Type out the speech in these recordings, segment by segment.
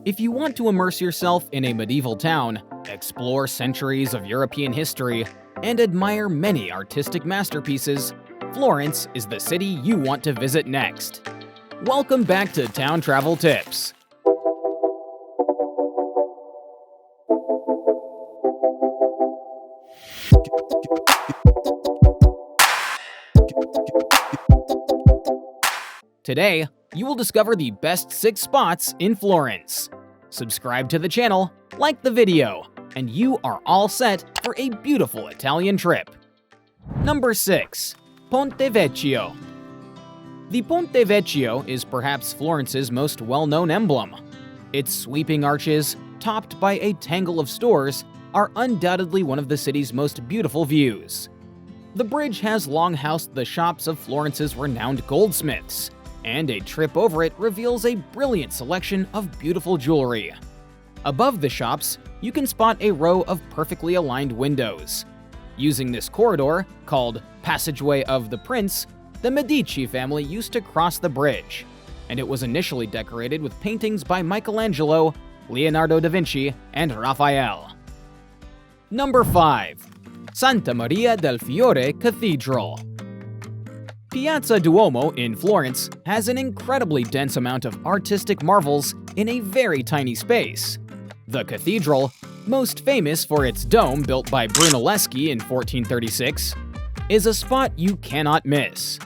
If you want to immerse yourself in a medieval town, explore centuries of European history, and admire many artistic masterpieces, Florence is the city you want to visit next. Welcome back to Town Travel Tips. Today, you will discover the best 6 spots in Florence. Subscribe to the channel, like the video, and you are all set for a beautiful Italian trip. Number 6. Ponte Vecchio. The Ponte Vecchio is perhaps Florence's most well-known emblem. Its sweeping arches, topped by a tangle of stores, are undoubtedly one of the city's most beautiful views. The bridge has long housed the shops of Florence's renowned goldsmiths, and a trip over it reveals a brilliant selection of beautiful jewelry. Above the shops, you can spot a row of perfectly aligned windows. Using this corridor, called Passageway of the Prince, the Medici family used to cross the bridge, and it was initially decorated with paintings by Michelangelo, Leonardo da Vinci, and Raphael. Number 5. Santa Maria del Fiore Cathedral. Piazza Duomo in Florence has an incredibly dense amount of artistic marvels in a very tiny space. The cathedral, most famous for its dome built by Brunelleschi in 1436, is a spot you cannot miss.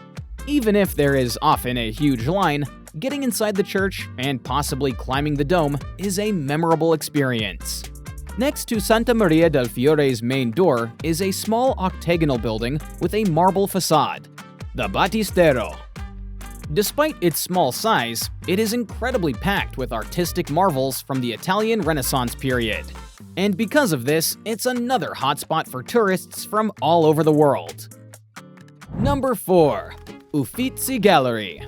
Even if there is often a huge line, getting inside the church and possibly climbing the dome is a memorable experience. Next to Santa Maria del Fiore's main door is a small octagonal building with a marble facade, the Battistero. Despite its small size, it is incredibly packed with artistic marvels from the Italian Renaissance period. And because of this, it's another hotspot for tourists from all over the world. Number 4. Uffizi Gallery.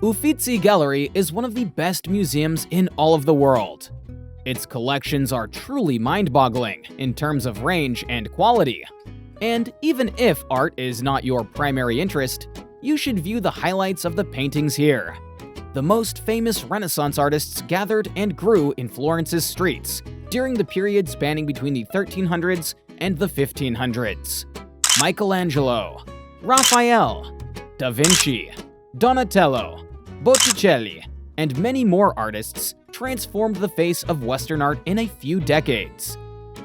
Uffizi Gallery is one of the best museums in all of the world. Its collections are truly mind-boggling in terms of range and quality. And even if art is not your primary interest, you should view the highlights of the paintings here. The most famous Renaissance artists gathered and grew in Florence's streets during the period spanning between the 1300s and the 1500s. Michelangelo, Raphael, Da Vinci, Donatello, Botticelli, and many more artists transformed the face of Western art in a few decades.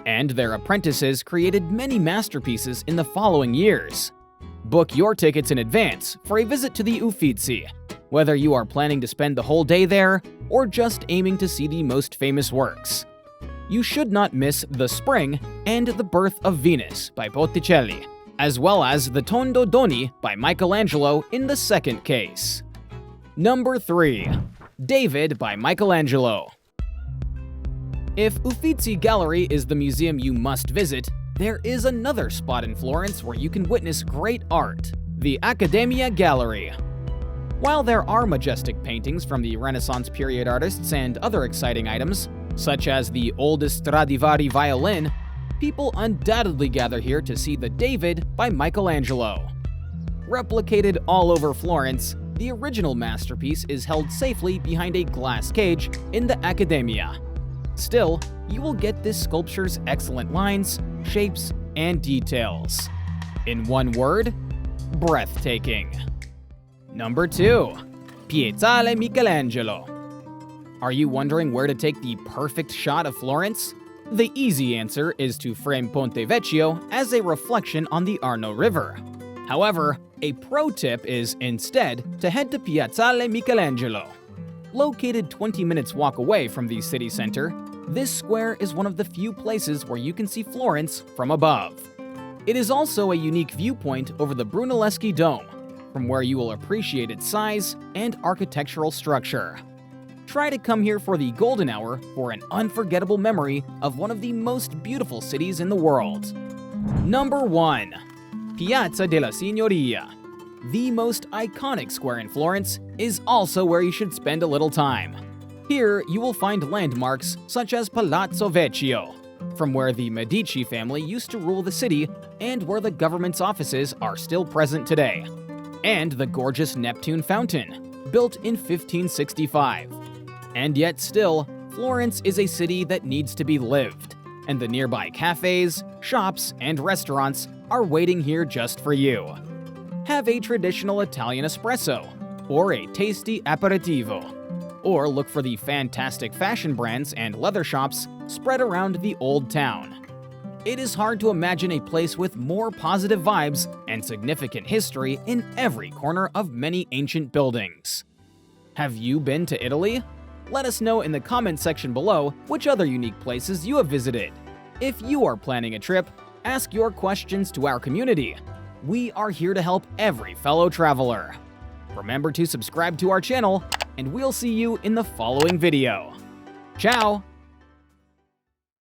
And their apprentices created many masterpieces in the following years. Book your tickets in advance for a visit to the Uffizi, whether you are planning to spend the whole day there or just aiming to see the most famous works. You should not miss The Spring and The Birth of Venus by Botticelli, as well as The Tondo Doni by Michelangelo in the second case. Number 3. David by Michelangelo. If Uffizi Gallery is the museum you must visit, there is another spot in Florence where you can witness great art, the Accademia Gallery. While there are majestic paintings from the Renaissance period artists and other exciting items, such as the oldest Stradivari violin, people undoubtedly gather here to see the David by Michelangelo. Replicated all over Florence, the original masterpiece is held safely behind a glass cage in the Accademia. Still, you will get this sculpture's excellent lines, shapes, and details. In one word, breathtaking. Number 2. Piazzale Michelangelo. Are you wondering where to take the perfect shot of Florence? The easy answer is to frame Ponte Vecchio as a reflection on the Arno River. However, a pro tip is instead to head to Piazzale Michelangelo. Located 20 minutes walk away from the city center, this square is one of the few places where you can see Florence from above. It is also a unique viewpoint over the Brunelleschi Dome, from where you will appreciate its size and architectural structure. Try to come here for the golden hour for an unforgettable memory of one of the most beautiful cities in the world. Number 1. Piazza Della Signoria. The most iconic square in Florence is also where you should spend a little time. Here, you will find landmarks such as Palazzo Vecchio, from where the Medici family used to rule the city and where the government's offices are still present today, and the gorgeous Neptune Fountain, built in 1565. And yet still, Florence is a city that needs to be lived, and the nearby cafes, shops, and restaurants are waiting here just for you. Have a traditional Italian espresso, or a tasty aperitivo, or look for the fantastic fashion brands and leather shops spread around the old town. It is hard to imagine a place with more positive vibes and significant history in every corner of many ancient buildings. Have you been to Italy? Let us know in the comment section below which other unique places you have visited. If you are planning a trip, ask your questions to our community. We are here to help every fellow traveler. Remember to subscribe to our channel, and we'll see you in the following video. Ciao!